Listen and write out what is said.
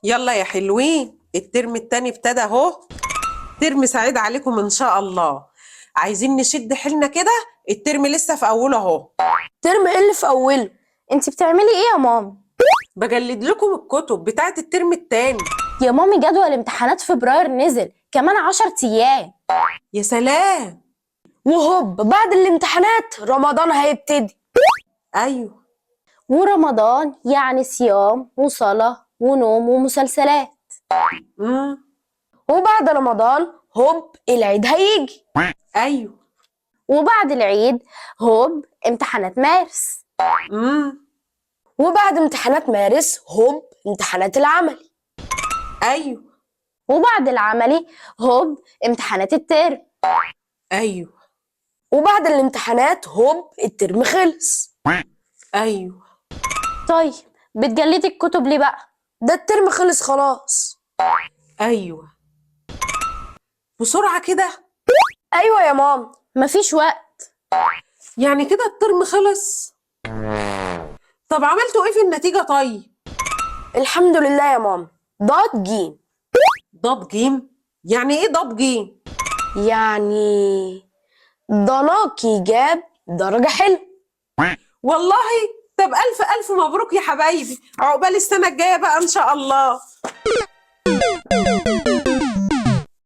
يلا يا حلوين، الترم التاني ابتدى اهو. ترم سعيد عليكم ان شاء الله. عايزين نشد حيلنا كده، الترم لسه في اوله اهو. ترم ايه اللي في اوله؟ انت بتعملي ايه يا ماما؟ بجلد لكم الكتب بتاعت الترم التاني. يا مامي جدول امتحانات فبراير نزل كمان 10 ايام. يا سلام. وهوب بعد الامتحانات رمضان هيبتدي. ايوه. ورمضان يعني صيام وصلاة ونوم ومسلسلات. امم. وبعد رمضان هوب العيد هيجي. ايوه. وبعد العيد هوب امتحانات مارس. امم. وبعد امتحانات مارس هوب امتحانات العملي. ايوه. وبعد العملي هوب امتحانات الترم. ايوه. وبعد الامتحانات هوب الترم خلص. ايوه. طيب بتجلدي الكتب ليه بقى؟ ده الترم خلص خلاص. ايوه. بسرعة كده. ايوه يا ماما مفيش وقت. يعني كده الترم خلص؟ طب عملتوا ايه في النتيجة طيب؟ الحمد لله يا ماما. ضاد جيم. ضاد جيم؟ يعني ايه ضاد جيم؟ يعني ضناكي جاب درجة حلوة. والله. طب ألف ألف مبروك يا حبايبي، عقبال السنة الجاية بقى إن شاء الله.